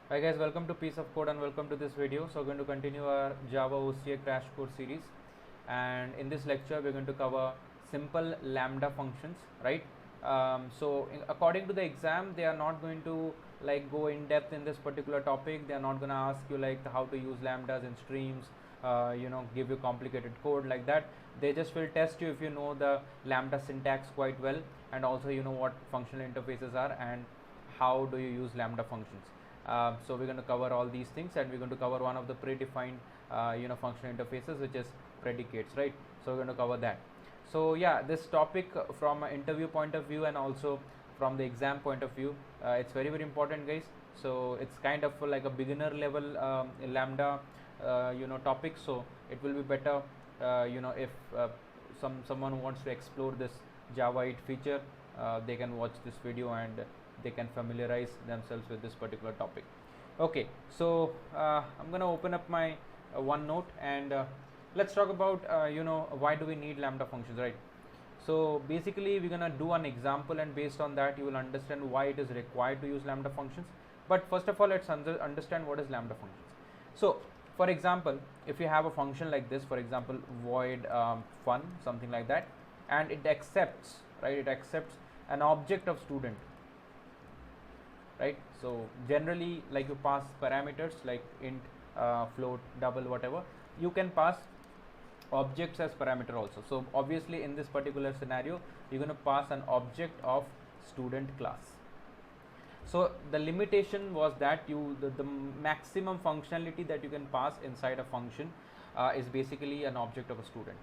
Hi guys, welcome to Piece of Code and welcome to this video. So we're going to continue our Java OCA crash course series, and in this lecture we're going to cover simple lambda functions, right? According to the exam, they are not going to like go in depth in this particular topic. They are not going to ask you like how to use lambdas in streams, give you complicated code like that. They just will test you if you know the lambda syntax quite well, and also you know what functional interfaces are and how do you use lambda functions. So we're going to cover all these things, and we're going to cover one of the predefined functional interfaces, which is predicates, right? So we're going to cover that. So yeah, this topic from an interview point of view and also from the exam point of view, it's very very important, guys. So it's kind of like a beginner level lambda topic, so it will be better if someone who wants to explore this Java 8 feature, they can watch this video and they can familiarize themselves with this particular topic. Okay, so I'm going to open up my OneNote, and let's talk about why do we need lambda functions, right? So basically we're going to do an example, and based on that you will understand why it is required to use lambda functions. But first of all, let's understand what is lambda functions. So for example, if you have a function like this, for example void fun, something like that, and it accepts, right, it accepts an object of student, right? So generally, like you pass parameters like int, float, double, whatever. You can pass objects as parameter also. So obviously in this particular scenario, you're going to pass an object of student class. So the limitation was that the maximum functionality that you can pass inside a function is basically an object of a student.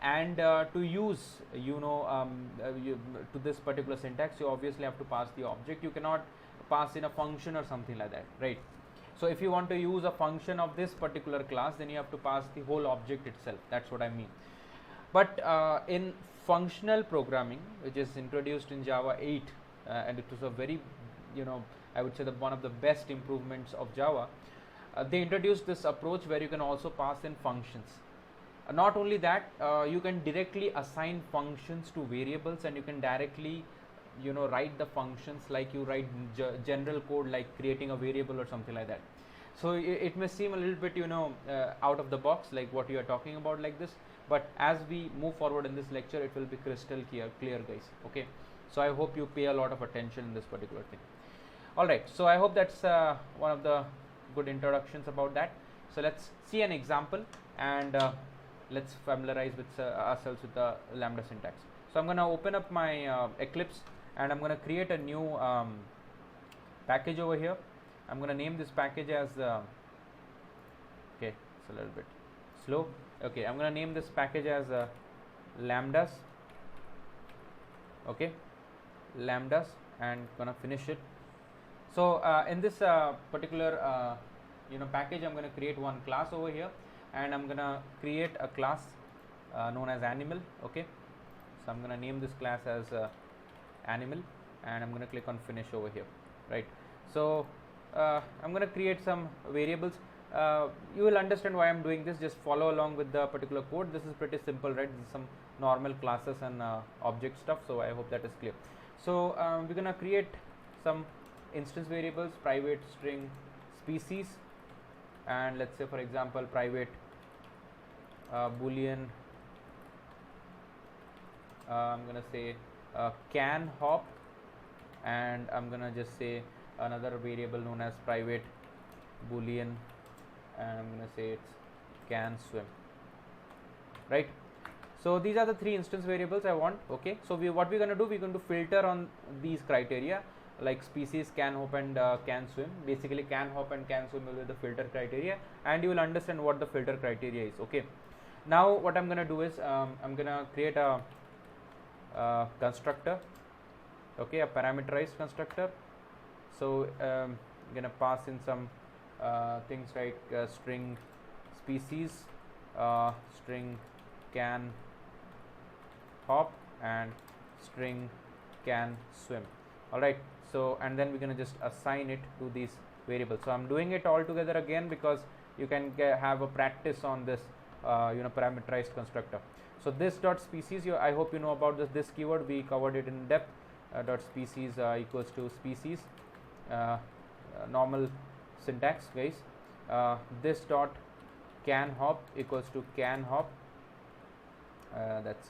And to use to this particular syntax, you obviously have to pass the object. You cannot pass in a function or something like that, right? So if you want to use a function of this particular class, then you have to pass the whole object itself. That's what I mean. But in functional programming, which is introduced in Java 8, and it was a very I would say one of the best improvements of Java, they introduced this approach where you can also pass in functions. Not only that, you can directly assign functions to variables, and you can directly write the functions like you write general code like creating a variable or something like that. So it may seem a little bit out of the box, like what you are talking about like this, but as we move forward in this lecture, it will be crystal clear, guys. Okay, so I hope you pay a lot of attention in this particular thing. All right, so I hope that's one of the good introductions about that. So let's see an example, and let's familiarize with ourselves with the lambda syntax. So I'm going to open up my Eclipse, and I'm going to create a new package over here. I'm going to name this package as okay, it's a little bit slow. Okay, I'm going to name this package as lambdas. Okay, lambdas, and going to finish it. So in this particular package, I'm going to create one class over here, and I'm going to create a class known as animal. Okay, so I'm going to name this class as animal, and I'm going to click on finish over here, right? So I'm going to create some variables. You will understand why I'm doing this. Just follow along with the particular code. This is pretty simple, right? This is some normal classes and object stuff, so I hope that is clear. So we're going to create some instance variables: private string species, and let's say for example private boolean, I'm going to say can hop, and I'm going to just say another variable known as private boolean, and I'm going to say it's can swim, right? So these are the three instance variables I want. Okay, so what we're going to do, we're going to filter on these criteria like species, can hop, and can swim. Basically can hop and can swim will be the filter criteria, and you will understand what the filter criteria is. Okay, now what I'm going to do is I'm going to create a constructor, okay, a parameterized constructor. So I'm going to pass in some things like string species, string can hop, and string can swim. All right, so and then we're going to just assign it to these variables. So I'm doing it all together again because you can have a practice on this parameterized constructor. So this dot species, I hope you know about this keyword. We covered it in depth dot species equals to species normal syntax, guys. This dot can hop equals to can hop, that's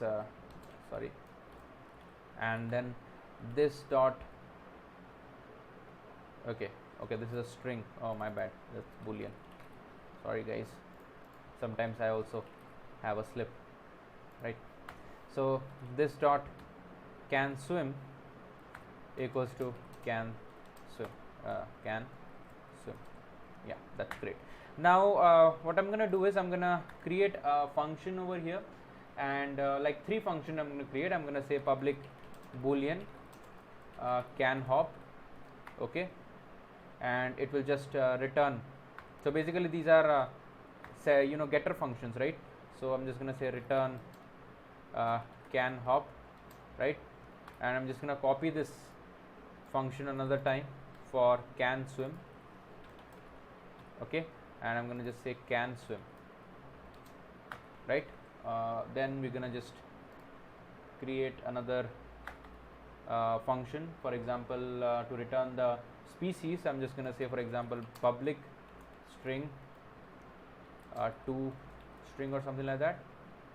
sorry, and then this dot, okay, this is a string, oh my bad, that's boolean, sorry guys, sometimes I also have a slip, right? So this dot can swim equals to can swim, yeah, that's great. Now what I'm gonna do is I'm gonna create a function over here, and like 3 functions I'm gonna create. I'm gonna say public boolean can hop, okay, and it will just return. So basically these are say getter functions, right? So I'm just gonna say return can hop, right? And I'm just gonna copy this function another time for can swim, okay, and I'm gonna just say can swim, right? Then we're gonna just create another function, for example to return the species. I'm just gonna say, for example, public string to string or something like that.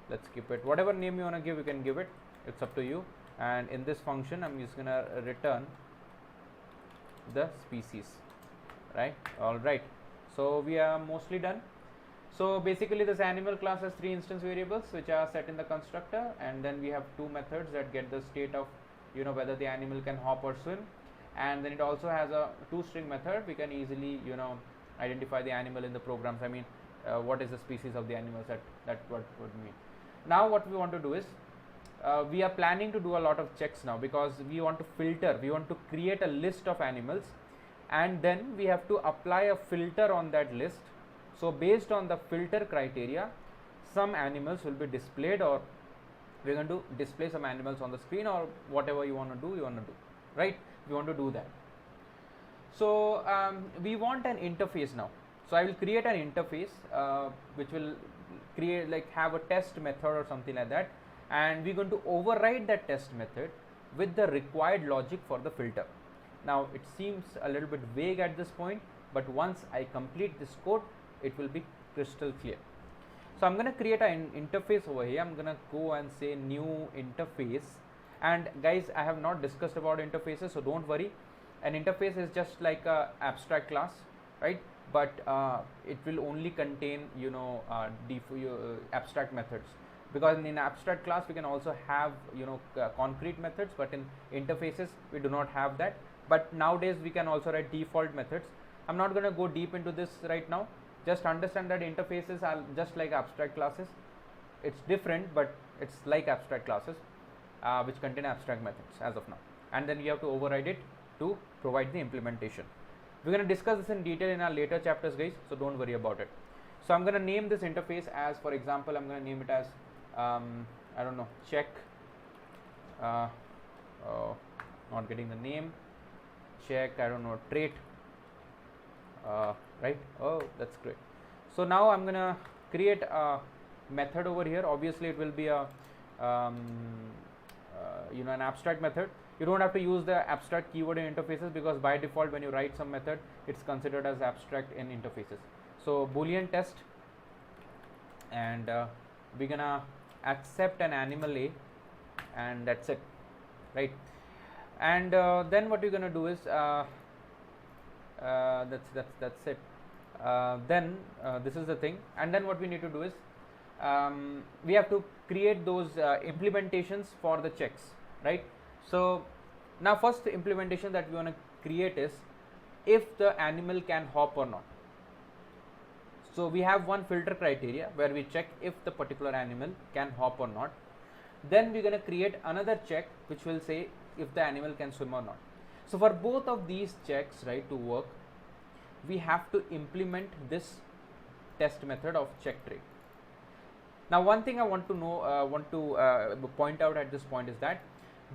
Let's keep it whatever name you want to give, you can give it, it's up to you. And in this function I'm just gonna return the species, right? All right, so we are mostly done. So basically this animal class has 3 instance variables which are set in the constructor, and then we have 2 methods that get the state of whether the animal can hop or swim, and then it also has a toString method. We can easily identify the animal in the programs. I mean what is the species of the animals, that what would mean. Now what we want to do is we are planning to do a lot of checks now, because we want to filter, we want to create a list of animals, and then we have to apply a filter on that list. So based on the filter criteria, some animals will be displayed, or we're going to display some animals on the screen, or whatever you want to do, right? We want to do that. So we want an interface now. So I will create an interface which will create, like, have a test method or something like that, and we're going to override that test method with the required logic for the filter. Now it seems a little bit vague at this point, but once I complete this code, it will be crystal clear. So I'm going to create an interface over here. I'm going to go and say new interface, and guys, I have not discussed about interfaces, so don't worry. An interface is just like a abstract class, right? But it will only contain abstract methods, because in abstract class we can also have concrete methods, but in interfaces we do not have that. But nowadays we can also write default methods. I'm not going to go deep into this right now. Just understand that interfaces are just like abstract classes. It's different, but it's like abstract classes which contain abstract methods as of now, and then we have to override it to provide the implementation. We're going to discuss this in detail in our later chapters, guys, so don't worry about it. So I'm going to name this interface as, for example, I'm going to name it as I don't know, check, not getting the name, check, I don't know, trait, right? Oh, that's great. So now I'm going to create a method over here. Obviously it will be a an abstract method. You don't have to use the abstract keyword in interfaces, because by default when you write some method, it's considered as abstract in interfaces. So boolean test, and we're gonna accept an animal A, and that's it, right? And then what we're gonna do is that's it. Then this is the thing, and then what we need to do is we have to create those implementations for the checks, right? So now first the implementation that we want to create is if the animal can hop or not. So we have one filter criteria where we check if the particular animal can hop or not. Then we're going to create another check which will say if the animal can swim or not. So for both of these checks, right, to work, we have to implement this test method of check trait. Now one thing I want to point out at this point is that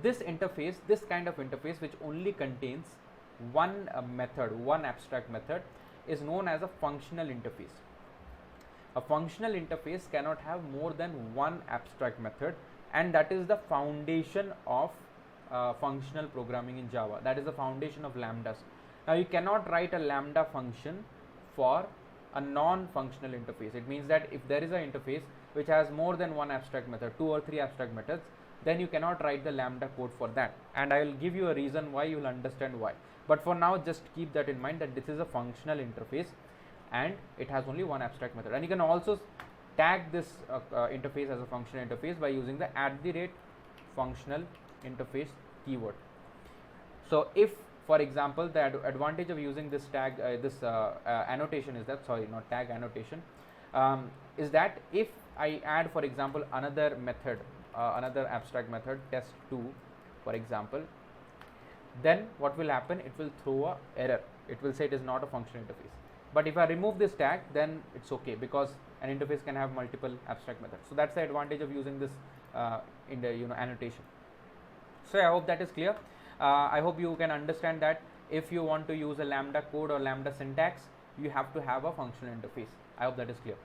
this interface, this kind of interface which only contains one method, one abstract method, is known as a functional interface. A functional interface cannot have more than one abstract method, and that is the foundation of functional programming in Java. That is the foundation of lambdas. Now you cannot write a lambda function for a non-functional interface. It means that if there is an interface which has more than one abstract method, 2 or 3 abstract methods, then you cannot write the lambda code for that, and I will give you a reason why. You will understand why, but for now just keep that in mind, that this is a functional interface and it has only one abstract method. And you can also tag this interface as a functional interface by using the @functional interface keyword. So if, for example, the advantage of using this tag, annotation is that, sorry, not tag, annotation, is that if I add, for example, another method, another abstract method, test2, for example, then what will happen? It will throw a error. It will say it is not a functional interface. But if I remove this tag, then it's okay, because an interface can have multiple abstract methods. So that's the advantage of using this in the annotation. So I hope that is clear. I hope you can understand that if you want to use a lambda code or lambda syntax, you have to have a functional interface. I hope that is clear.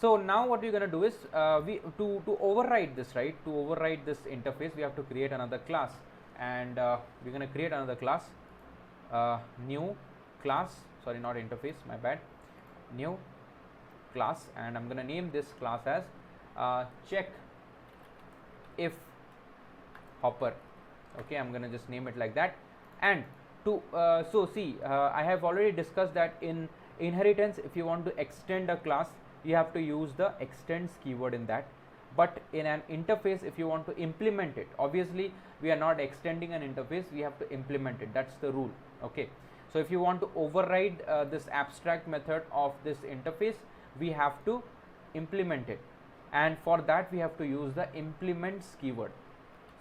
So now what we're going to do is to override this, right? To override this interface, we have to create another class, and we're going to create another class, new class. Sorry, not interface. My bad. New class, and I'm going to name this class as check if hopper. Okay, I'm going to just name it like that. And to so see, I have already discussed that in inheritance, if you want to extend a class, you have to use the extends keyword in that. But in an interface, if you want to implement it, obviously we are not extending an interface, we have to implement it. That's the rule. Okay, so if you want to override this abstract method of this interface, we have to implement it, and for that we have to use the implements keyword.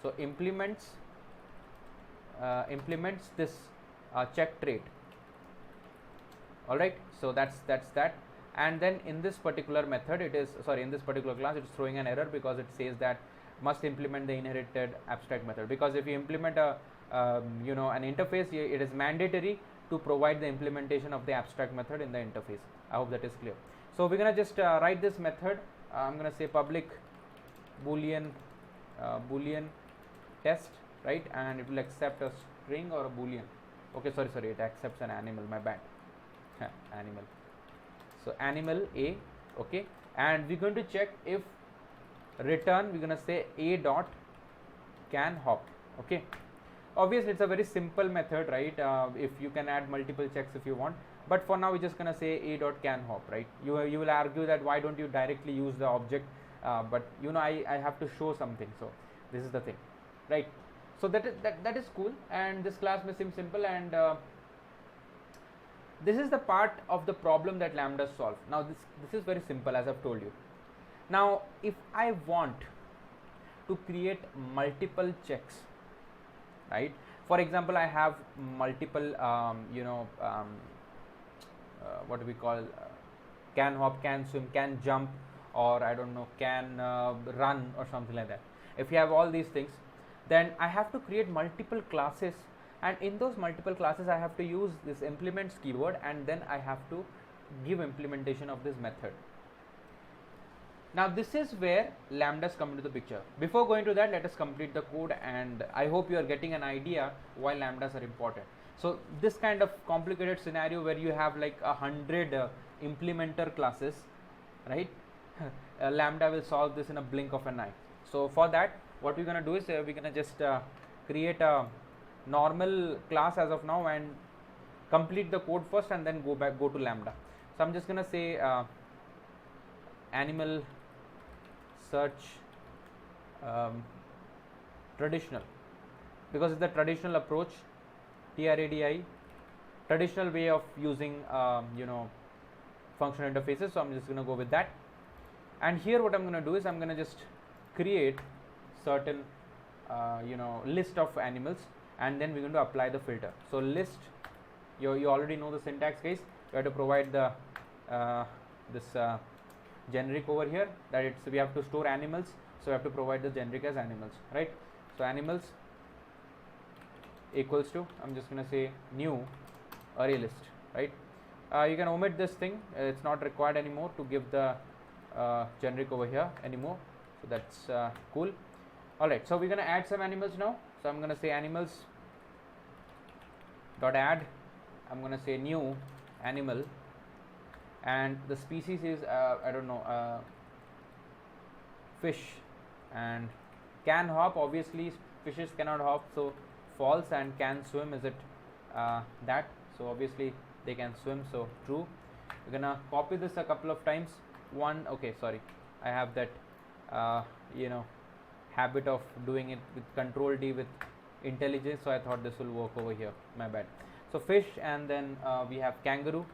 So implements this check trait. All right, so that's that. And then in this particular method, it is, sorry, in this particular class, it's throwing an error because it says that must implement the inherited abstract method. Because if you implement a an interface, it is mandatory to provide the implementation of the abstract method in the interface. I hope that is clear. So we're gonna just write this method. I'm gonna say public boolean test, right? And it will accept a string or a boolean. Okay, sorry, it accepts an animal. My bad. Animal. So animal A, okay, and we're going to check if return, we're going to say a dot can hop. Okay, obviously it's a very simple method, right? If you can add multiple checks if you want, but for now we're just going to say a dot can hop, right? You will argue that why don't you directly use the object, but I have to show something, so this is the thing, right? So that is cool, and this class may seem simple, and this is the part of the problem that lambdas solve. Now this is very simple, as I've told you. Now if I want to create multiple checks, right? For example, I have multiple what do we call, can hop, can swim, can jump, or I don't know, can run or something like that. If you have all these things, then I have to create multiple classes, and in those multiple classes I have to use this implements keyword, and then I have to give implementation of this method. Now this is where lambdas come into the picture. Before going to that, let us complete the code, and I hope you are getting an idea why lambdas are important. So this kind of complicated scenario where you have like 100 implementer classes, right? Lambda will solve this in a blink of an eye. So for that, what we're going to do is we're going to just create a normal class as of now and complete the code first, and then go to lambda. So I'm just going to say animal search traditional, because it's the traditional approach, TRADI, traditional way of using functional interfaces. So I'm just going to go with that. And here what I'm going to do is I'm going to just create certain list of animals, and then we're going to apply the filter. So list, you already know the syntax, guys. You have to provide the this generic over here, that we have to store animals, so we have to provide the generic as animals, right? So animals equals to, I'm just going to say new array list, right? You can omit this thing, it's not required anymore to give the generic over here anymore. So that's cool. Alright, so we're going to add some animals now. So I'm going to say animals dot add, I'm going to say new animal, and the species is I don't know, fish, and can hop. Obviously fishes cannot hop, so false. And can swim, is it that? So obviously they can swim, so true. We're gonna copy this a couple of times. One, okay, sorry, I have that you know, habit of doing it with control D with intelligence, so I thought this will work over here, my bad. So fish, and then we have kangaroo,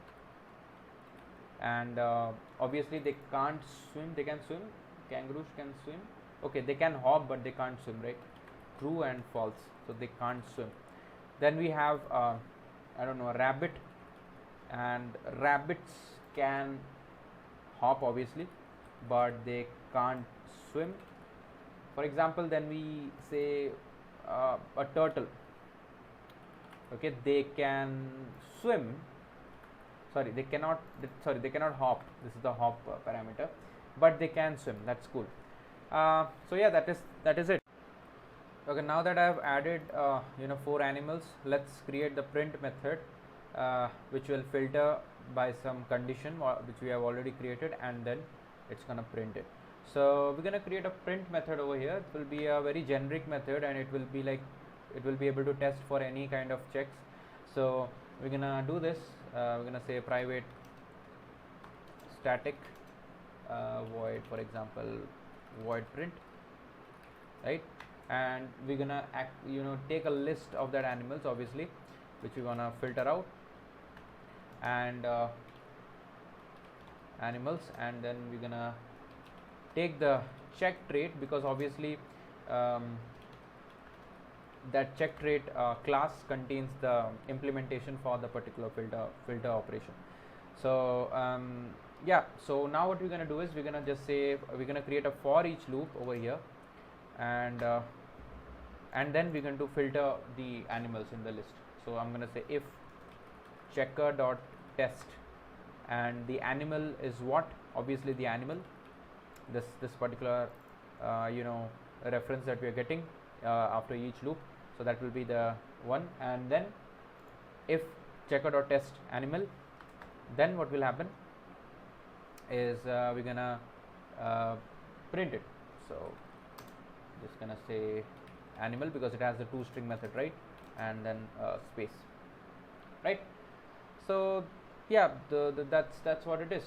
and obviously they can't swim. They can swim, kangaroos can swim. Okay, they can hop but they can't swim, right? True and false, so they can't swim. Then we have I don't know, a rabbit, and rabbits can hop obviously, but they can't swim. For example, then we say a turtle. Okay, they can swim, sorry, they cannot, sorry, they cannot hop. This is the hop parameter, but they can swim. That's cool. So yeah, that is it. Okay, now that I have added 4 animals, let's create the print method which will filter by some condition which we have already created, and then it's gonna print it. So we're gonna create a print method over here. It will be a very generic method, and it will be like, it will be able to test for any kind of checks. So we're gonna do this. We're gonna say private static void, for example, void print, right? And we're gonna take a list of that animals obviously, which we're gonna filter out, and animals, and then we're gonna take the check trait, because obviously that check trait class contains the implementation for the particular filter operation. So yeah, so now what we're gonna do is we're gonna just say we're gonna create a for each loop over here, and then we're going to filter the animals in the list. So I'm going to say if checker dot test, and the animal is what? Obviously the animal, this particular reference that we are getting after each loop, so that will be the one. And then if checker dot test animal, then what will happen is we're gonna print it. So just gonna say animal, because it has the toString method, right? And then space, right? So yeah, that's what it is.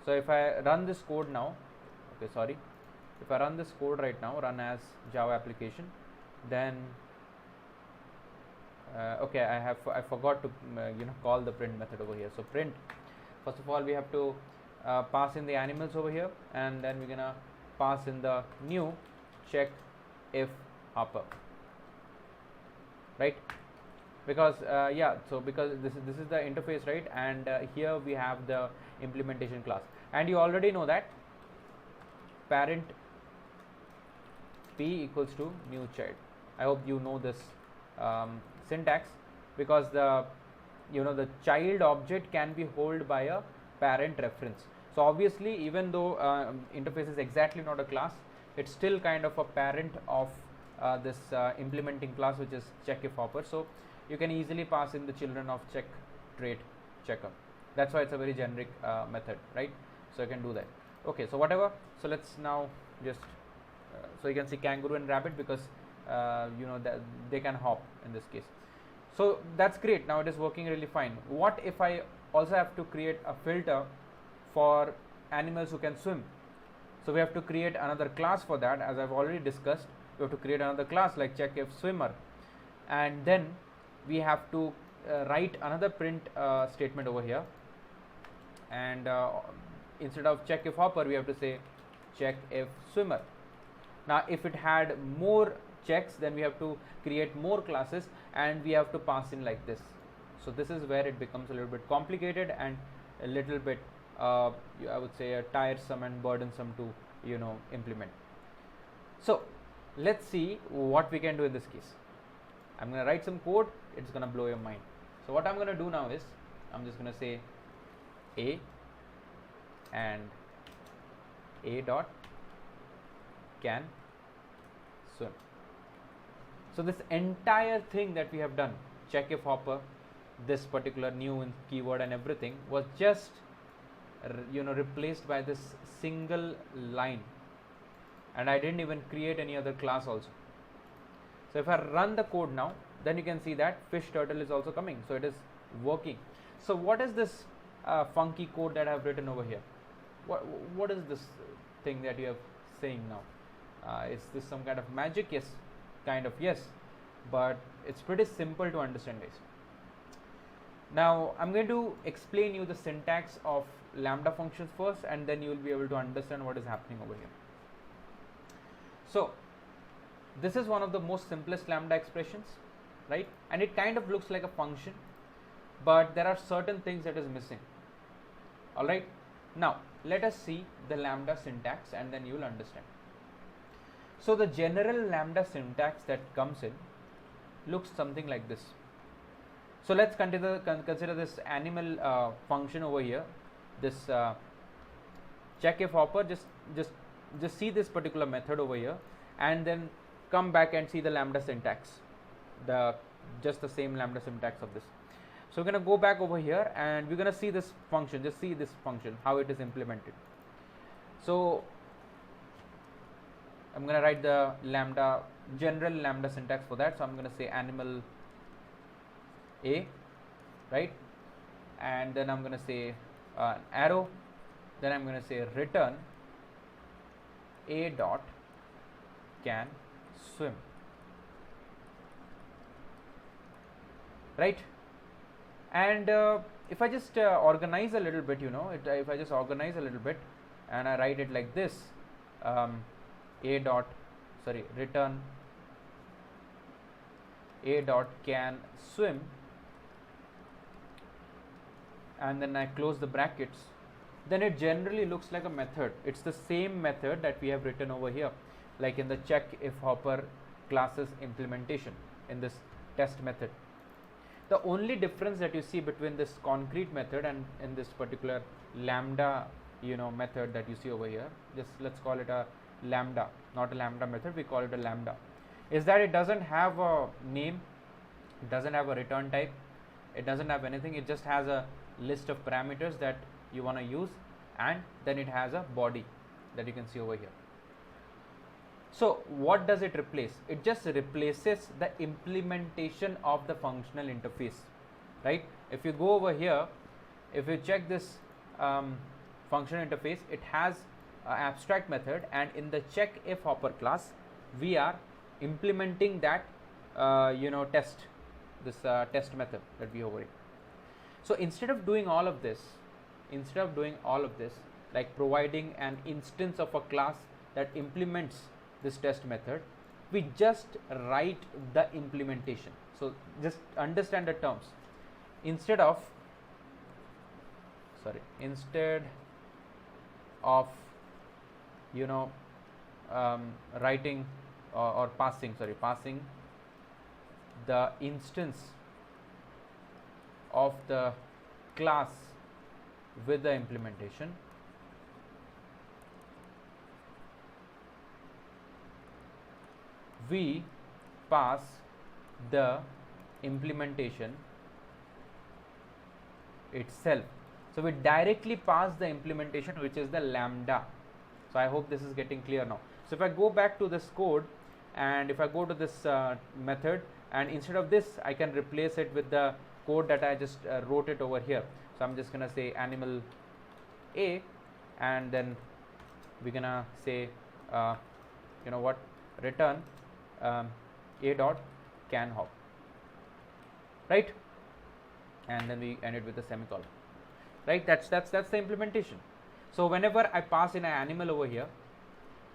So if I run this code now, okay, sorry, if I run this code right now, run as Java application, then okay, I forgot to call the print method over here. So print, first of all we have to pass in the animals over here, and then we're gonna pass in the new check if hopper, right? Because yeah, so because this is the interface, right? And here we have the implementation class, and you already know that parent p equals to new child. I hope you know this syntax, because the the child object can be held by a parent reference. So obviously, even though interface is exactly not a class, it's still kind of a parent of this implementing class, which is check if hopper. So you can easily pass in the children of check trait checker. That's why it's a very generic method, right? So you can do that. Okay, so whatever. So let's now just so you can see kangaroo and rabbit, because they can hop in this case. So that's great. Now it is working really fine. What if I also have to create a filter for animals who can swim? So we have to create another class for that. As I've already discussed, we have to create another class like check if swimmer, and then we have to write another print statement over here, and instead of check if hopper, we have to say check if swimmer. Now if it had more checks, then we have to create more classes, and we have to pass in like this. So this is where it becomes a little bit complicated and a little bit I would say tiresome and burdensome to implement. So let's see what we can do in this case. I'm going to write some code. It's going to blow your mind. So what I'm going to do now is I'm just going to say a and a dot can swim. So this entire thing that we have done, check if hopper, this particular new keyword and everything, was just replaced by this single line, and I didn't even create any other class also. So if I run the code now, then you can see that fish turtle is also coming, so it is working. So what is this funky code that I have written over here? What is this thing that you are saying now? Is this some kind of magic? Yes, kind of, yes, but it's pretty simple to understand, guys. Now I'm going to explain you the syntax of lambda functions first, and then you will be able to understand what is happening over here. So this is one of the most simplest lambda expressions, right? And it kind of looks like a function, but there are certain things that is missing. All right, now let us see the lambda syntax, and then you will understand. So the general lambda syntax that comes in looks something like this. So let's consider this animal function over here, this check if hopper. Just see this particular method over here, and then come back and see the lambda syntax, just the same lambda syntax of this. So we're going to go back over here, and we're going to see this function. Just see this function, how it is implemented. So I'm going to write the general lambda syntax for that. So I'm going to say animal A, right? And then I'm going to say arrow. Then I'm going to say return A dot can swim, right? And if I just organize a little bit, if I just organize a little bit and I write it like this, return A dot can swim, and then I close the brackets, then it generally looks like a method. It's the same method that we have written over here, like in the check if hopper classes implementation in this test method. The only difference that you see between this concrete method and in this particular lambda method that you see over here, just let's call it a lambda, not a lambda method, we call it a lambda, is that it doesn't have a name, it doesn't have a return type, it doesn't have anything. It just has a list of parameters that you want to use, and then it has a body that you can see over here. So what does it replace? It just replaces the implementation of the functional interface, right? If you go over here, if you check this functional interface, it has an abstract method, and in the check if hopper class we are implementing that test method that we over here. So instead of doing all of this, like providing an instance of a class that implements this test method, we just write the implementation. So just understand the terms. Instead of writing or passing the instance of the class with the implementation, we pass the implementation itself. So we directly pass the implementation, which is the lambda. So I hope this is getting clear now. So if I go back to this code, and if I go to this method, and instead of this I can replace it with the code that I just wrote it over here. So I'm just gonna say animal A, and then we're gonna say return A dot can hop, right? And then we end it with a semicolon, right? That's the implementation. So whenever I pass in an animal over here,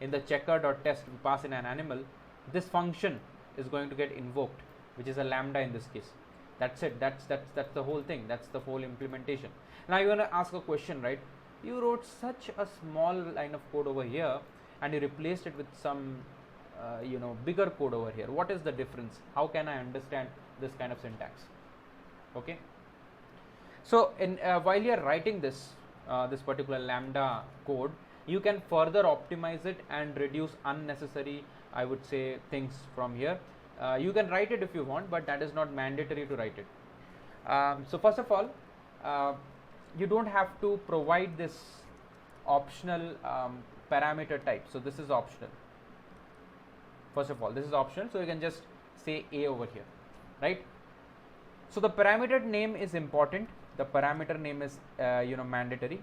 in the checker.test we pass in an animal, this function is going to get invoked, which is a lambda in this case. That's it. That's the whole thing. That's the whole implementation. Now you want to ask a question, right? You wrote such a small line of code over here, and you replaced it with some bigger code over here. What is the difference? How can I understand this kind of syntax? Okay. So while you are writing this particular lambda code, you can further optimize it and reduce unnecessary, I would say, things from here. You can write it if you want, but that is not mandatory to write it. So first of all, you don't have to provide this optional parameter type. So this is optional. First of all, this is optional, so you can just say A over here, right? So the parameter name is important. The parameter name is mandatory,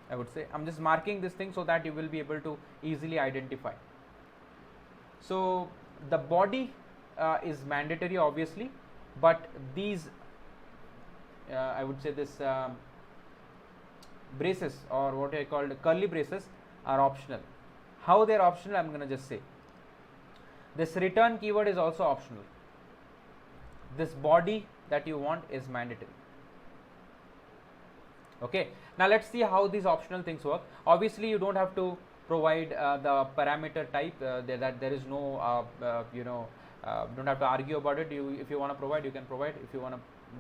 I would say. I'm just marking this thing so that you will be able to easily identify. So the body is mandatory, obviously, but these I would say this braces, or what I call curly braces, are optional. How they are optional, I'm going to just say. This return keyword is also optional. This body that you want is mandatory. Okay, now let's see how these optional things work. Obviously, you don't have to provide the parameter type, that there is no don't have to argue about it. If you want to provide, you can provide. If you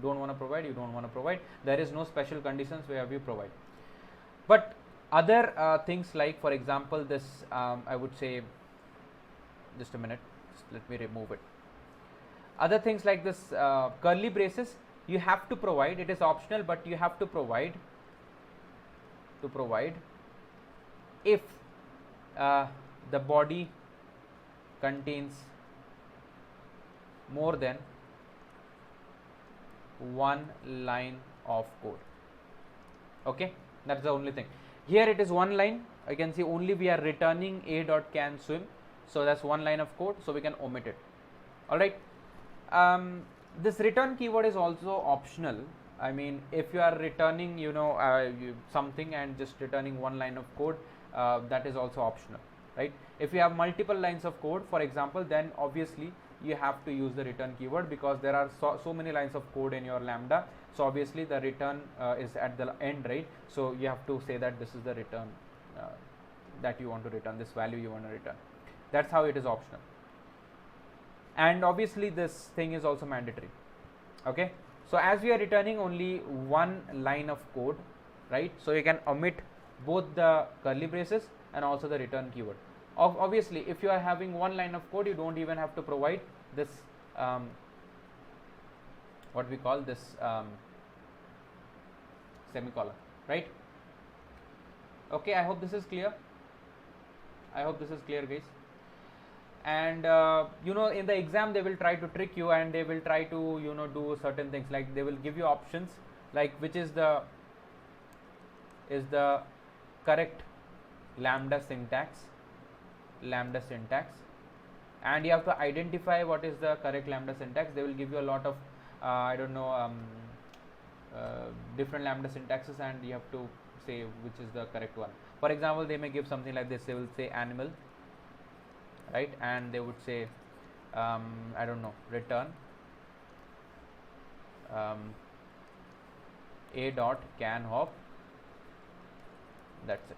don't want to provide, you don't want to provide. There is no special conditions where we provide. But other things, like for example this, I would say, just a minute, just let me remove it. Other things like this curly braces, you have to provide. It is optional, but you have to provide if the body contains more than one line of code. Okay, that's the only thing. Here it is one line. I can see only we are returning a.can swim, so that's one line of code, so we can omit it. All right. This return keyword is also optional. I mean, if you are returning something and just returning one line of code, that is also optional, right? If you have multiple lines of code, for example, then obviously you have to use the return keyword, because there are so many lines of code in your Lambda. So obviously the return is at the end, right? So you have to say that this is the return that you want to return, this value you want to return. That's how it is optional. And obviously this thing is also mandatory. Okay, so as we are returning only one line of code, right? So you can omit both the curly braces and also the return keyword. Obviously, if you are having one line of code, you don't even have to provide this what we call this semicolon, right? Okay, I hope this is clear. Guys. And in the exam they will try to trick you, and they will try to do certain things, like they will give you options like which is the correct lambda syntax, and you have to identify what is the correct lambda syntax. They will give you a lot of different lambda syntaxes, and you have to say which is the correct one. For example, they may give something like this. They will say animal, right? And they would say return a.can hop. That's it.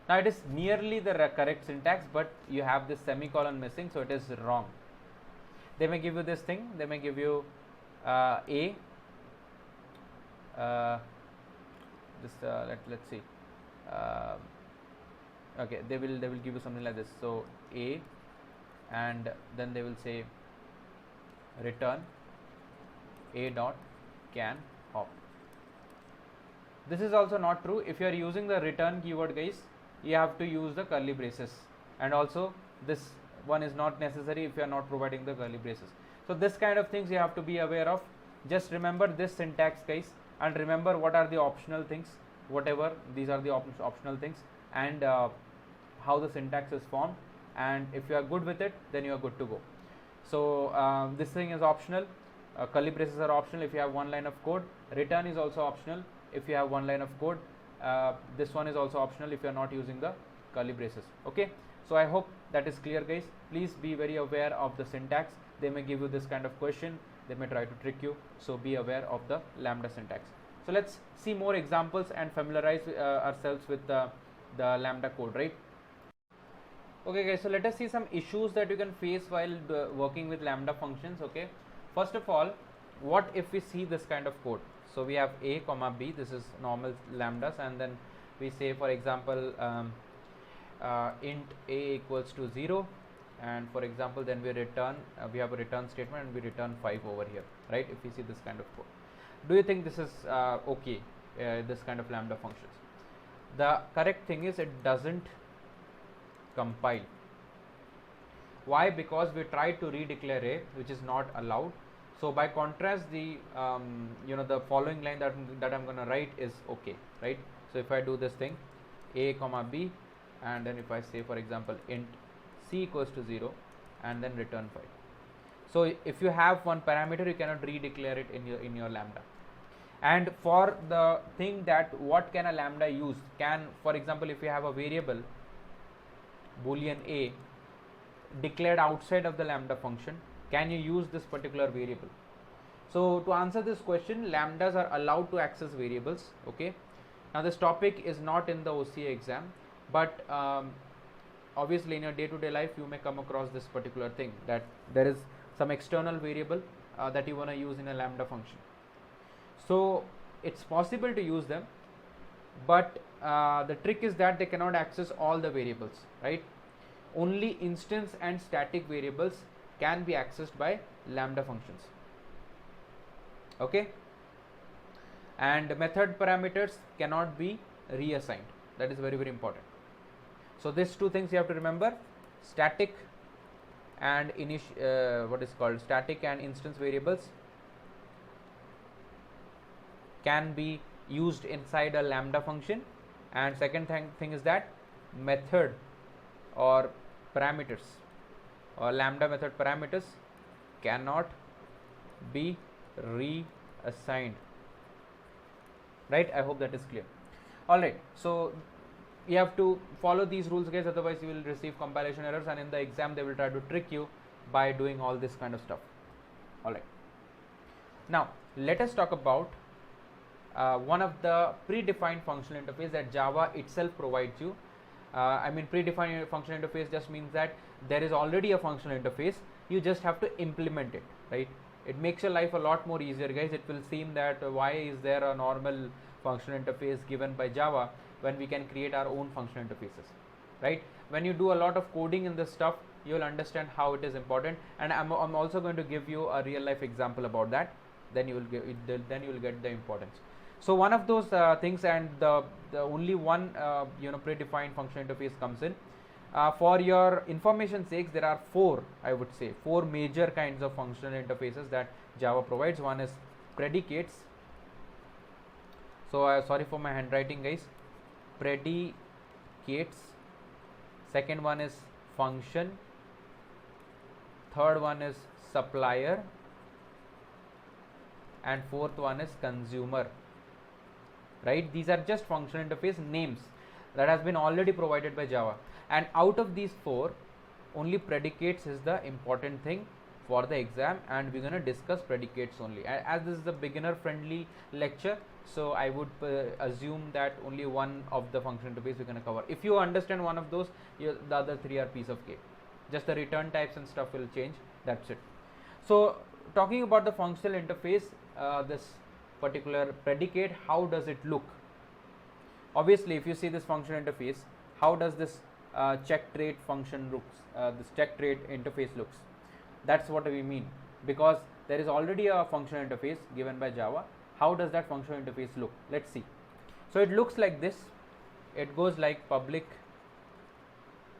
Now it is nearly the correct syntax, but you have this semicolon missing, so it is wrong. They may give you this thing. They may give you let's see. Okay, they will give you something like this. So A, and then they will say return a.can hop. This is also not true. If you are using the return keyword, guys, you have to use the curly braces, and also this one is not necessary if you are not providing the curly braces. So this kind of things you have to be aware of. Just remember this syntax, guys, and remember what are the optional things, whatever these are the optional things, and how the syntax is formed. And if you are good with it, then you are good to go. So this thing is optional. Curly braces are optional if you have one line of code. Return is also optional if you have one line of code. This one is also optional if you are not using the curly braces. Okay, so I hope that is clear, guys. Please be very aware of the syntax. They may give you this kind of question. They may try to trick you, so be aware of the lambda syntax. So let's see more examples and familiarize ourselves with the lambda code, right? Okay, guys, so let us see some issues that you can face while working with lambda functions. Okay, first of all, what if we see this kind of code? So we have a comma b, this is normal lambdas, and then we say, for example, int a equals to 0, and for example then we return we have a return statement and we return 5 over here, right? If you see this kind of code, do you think this is okay, this kind of lambda functions? The correct thing is it doesn't compile. Why? Because we tried to redeclare a, which is not allowed. So by contrast, the the following line that I'm going to write is okay, right? So if I do this thing, a comma b, and then if I say for example int c equals to 0 and then return 5. So if you have one parameter, you cannot redeclare it in your lambda. And for the thing that what can a lambda use, can, for example, if you have a variable boolean a declared outside of the lambda function, can you use this particular variable? So to answer this question, lambdas are allowed to access variables. Okay, now this topic is not in the OCA exam, but obviously in your day-to-day life you may come across this particular thing, that there is some external variable that you want to use in a lambda function. So it's possible to use them, but the trick is that they cannot access all the variables, right? Only instance and static variables can be accessed by lambda functions. Okay, and method parameters cannot be reassigned. That is very, very important. So these two things you have to remember: static and static and instance variables can be used inside a lambda function, and second thing is that method or parameters or lambda method parameters cannot be reassigned, right? I hope that is clear. Alright, so you have to follow these rules, guys, otherwise you will receive compilation errors, and in the exam they will try to trick you by doing all this kind of stuff. Alright, now let us talk about one of the predefined functional interface that Java itself provides you. Predefined functional interface just means that there is already a functional interface, you just have to implement it, right? It makes your life a lot more easier, guys. It will seem that why is there a normal functional interface given by Java when we can create our own functional interfaces, right? When you do a lot of coding in this stuff, you will understand how it is important, and I'm also going to give you a real life example about that. Then you will get the importance. So one of those things, and the only one predefined functional interface comes in. For your information sakes, there are four major kinds of functional interfaces that Java provides. One is predicates. So sorry for my handwriting, guys. Predicates. Second one is function. Third one is supplier, and fourth one is consumer, right? These are just functional interface names that has been already provided by Java, and out of these four, only predicates is the important thing for the exam, and we're going to discuss predicates only. As this is a beginner friendly lecture, so I would assume that only one of the functional interface we're going to cover. If you understand one of those, the other three are piece of cake. Just the return types and stuff will change, that's it. So talking about the functional interface, this particular predicate, how does it look? Obviously, if you see this functional interface, how does this check trait function looks, this check trait interface looks? That's what we mean, because there is already a functional interface given by Java. How does that functional interface look? Let's see. So it looks like this. It goes like public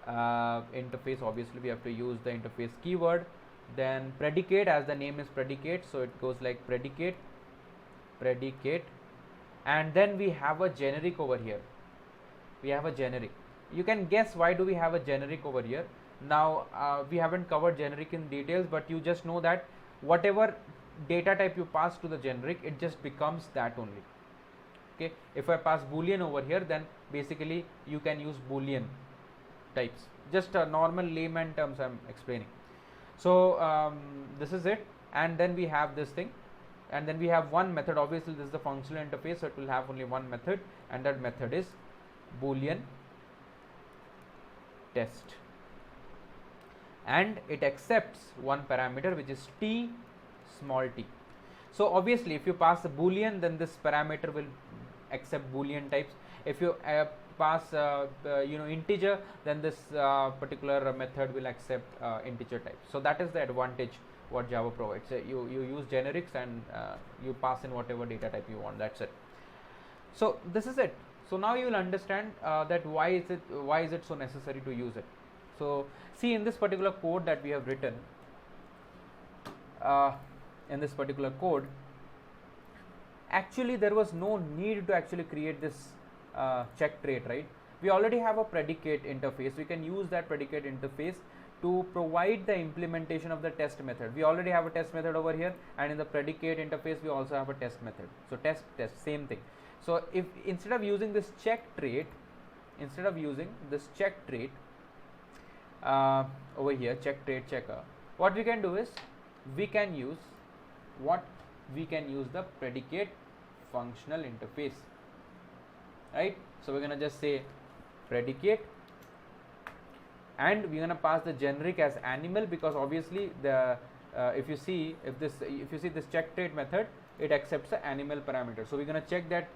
interface. Obviously we have to use the interface keyword, then predicate, as the name is predicate, so it goes like predicate, and then we have a generic over here. We have a generic. You can guess why do we have a generic over here. Now we haven't covered generic in details, but you just know that whatever data type you pass to the generic, it just becomes that only. Okay, if I pass boolean over here, then basically you can use boolean types. Just a normal layman terms I'm explaining. So this is it, and then we have this thing, and then we have one method. Obviously this is the functional interface, so it will have only one method, and that method is boolean test, and it accepts one parameter which is t, small t. So obviously if you pass a boolean, then this parameter will accept boolean types. If you pass integer, then this particular method will accept integer type. So that is the advantage what Java provides. You use generics and you pass in whatever data type you want. That's it. So this is it. So now you will understand that why is it so necessary to use it. So see, in this particular code that we have written, actually there was no need to actually create this check trait, right? We already have a predicate interface. We can use that predicate interface to provide the implementation of the test method. We already have a test method over here, and in the predicate interface we also have a test method. So test, same thing. So if instead of using this check trait, over here, check trait checker, what we can do is we can use the predicate functional interface, right? So we're gonna just say predicate, and we're gonna pass the generic as animal, because obviously the if you see this check trait method, it accepts the animal parameter. So we're gonna take that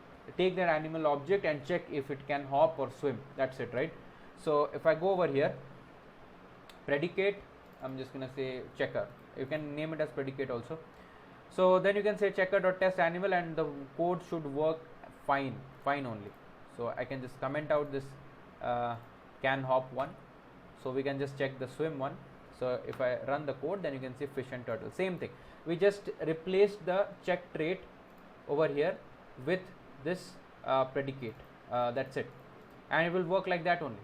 animal object and check if it can hop or swim. That's it, right? So if I go over here, predicate, I'm just gonna say checker. You can name it as predicate also. So then you can say checker.test animal, and the code should work fine only. So I can just comment out this can hop one, so we can just check the swim one. So if I run the code, then you can see fish and turtle, same thing. We just replaced the check trait over here with this predicate. That's it, and it will work like that only,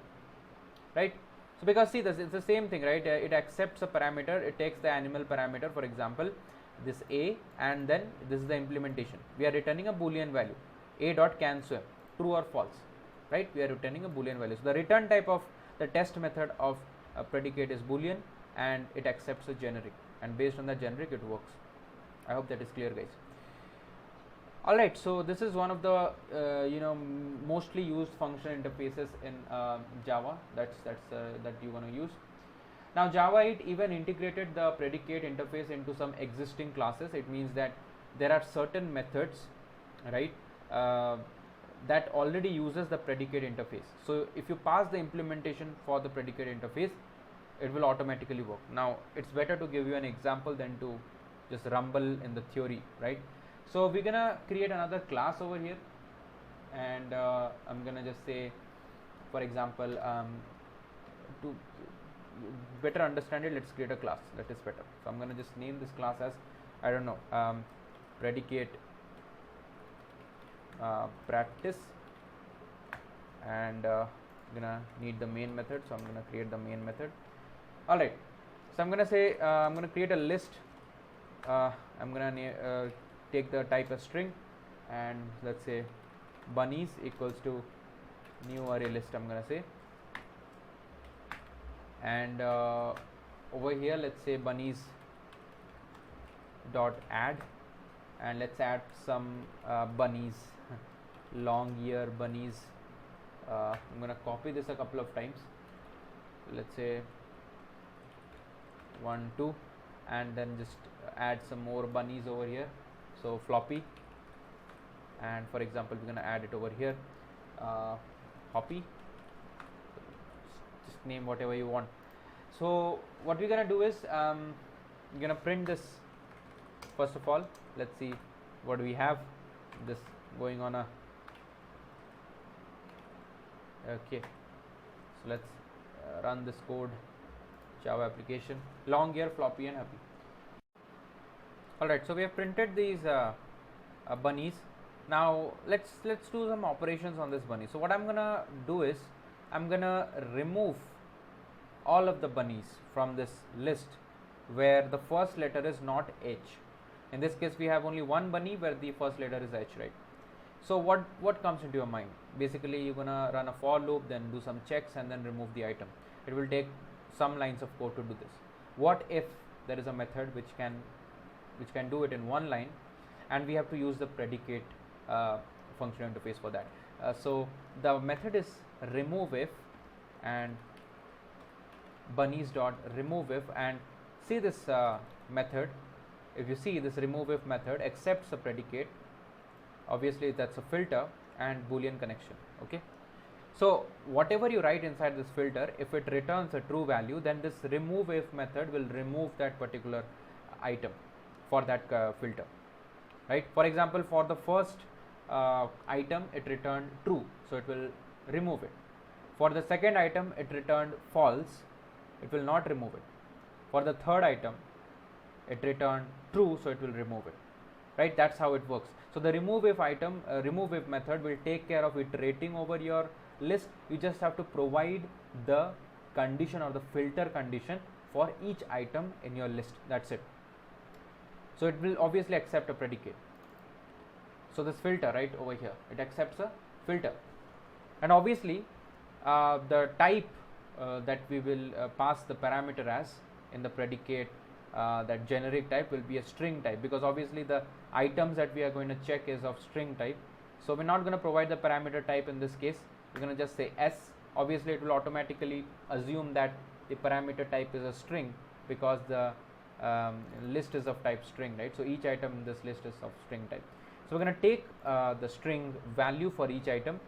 right? So because see, this it's the same thing, right? It accepts a parameter, it takes the animal parameter, for example this a, and then this is the implementation. We are returning a boolean value, a dot can swim, true or false, right? We are returning a boolean value. So the return type of the test method of a predicate is boolean, and it accepts a generic, and based on the generic it works. I hope that is clear, guys. Alright, so this is one of the mostly used functional interfaces in Java that you want to use. Now Java 8 even integrated the predicate interface into some existing classes. It means that there are certain methods, right, that already uses the predicate interface. So if you pass the implementation for the predicate interface, it will automatically work. Now it's better to give you an example than to just rumble in the theory, right? So we're gonna create another class over here, and I'm gonna just say, for example, to better understand it, let's create a class that is better. So I'm gonna just name this class as, I don't know, predicate practice, and gonna need the main method, so I'm gonna create the main method. Alright, so I'm gonna say I'm gonna create a list. I'm gonna take the type as string, and let's say bunnies equals to new array list, I'm gonna say, and over here let's say bunnies dot add, and let's add some bunnies, long ear bunnies. I'm gonna copy this a couple of times, let's say 1 2, and then just add some more bunnies over here, so floppy, and for example we're gonna add it over here, hoppy. Just name whatever you want. So what we're gonna do is we're gonna print this. First of all, let's see what we have. This going on a okay. So let's run this code. Java application, long ear, floppy, and happy. Alright, so we have printed these bunnies. Now let's do some operations on this bunny. So what I'm gonna do is I'm gonna remove all of the bunnies from this list where the first letter is not H. In this case we have only one bunny where the first letter is H, right? So what comes into your mind? Basically you're gonna run a for loop, then do some checks, and then remove the item. It will take some lines of code to do this. What if there is a method which can do it in one line, and we have to use the predicate functional interface for that? So the method is remove if, and bunnies dot remove if, and see this method. If you see, this remove if method accepts a predicate. Obviously that's a filter and boolean connection. Okay, So whatever you write inside this filter, if it returns a true value, then this remove if method will remove that particular item for that filter, right? For example, for the first item it returned true, so it will remove it. For the second item it returned false, it will not remove it. For the third item it returned true, so it will remove it, right? That's how it works. So the remove if method will take care of iterating over your list. You just have to provide the condition or the filter condition for each item in your list. That's it. So it will obviously accept a predicate. So this filter right over here, it accepts a filter, and obviously the type that we will pass the parameter as in the predicate, that generic type will be a string type, because obviously the items that we are going to check is of string type. So we're not going to provide the parameter type in this case. We're going to just say S. Obviously it will automatically assume that the parameter type is a string, because the list is of type string, right? So each item in this list is of string type. So we're going to take the string value for each item,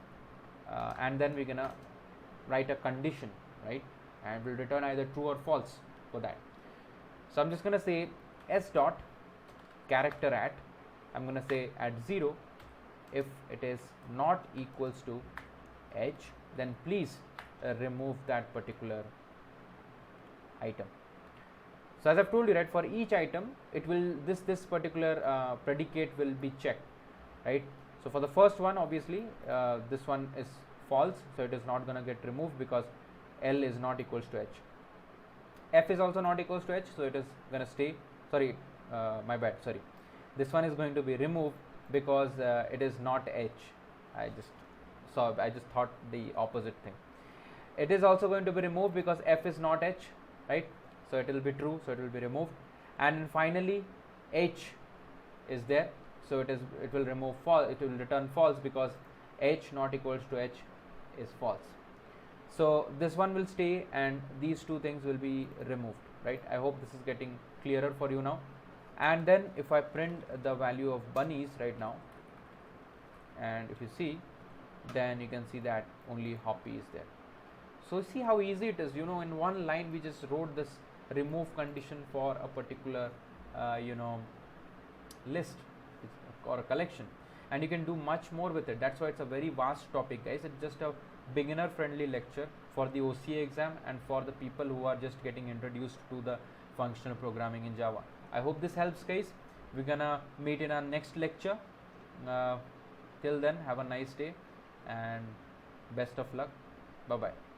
and then we're going to write a condition, right? And we'll return either true or false for that. So I'm just going to say s dot character at, I'm going to say at 0, if it is not equals to h, then please remove that particular item. So as I've told you, right, for each item it will this particular predicate will be checked, right? So for the first one, obviously this one is false, so it is not going to get removed because L is not equals to h. F is also not equals to h, so it is going to stay. Sorry, my bad, sorry. This one is going to be removed because it is not h. I just thought the opposite thing. It is also going to be removed because f is not h, right? So it will be true, so it will be removed. And finally h is there, so it will remove false, it will return false because h not equals to h is false. So this one will stay and these two things will be removed, right? I hope this is getting clearer for you now. And then if I print the value of bunnies right now, and if you see, then you can see that only Hoppy is there. So see how easy it is, in one line we just wrote this remove condition for a particular list or a collection, and you can do much more with it. That's why it's a very vast topic, guys. It's just a beginner friendly lecture for the OCA exam and for the people who are just getting introduced to the functional programming in Java. I hope this helps, guys. We're gonna meet in our next lecture. Till then, have a nice day and best of luck. Bye bye.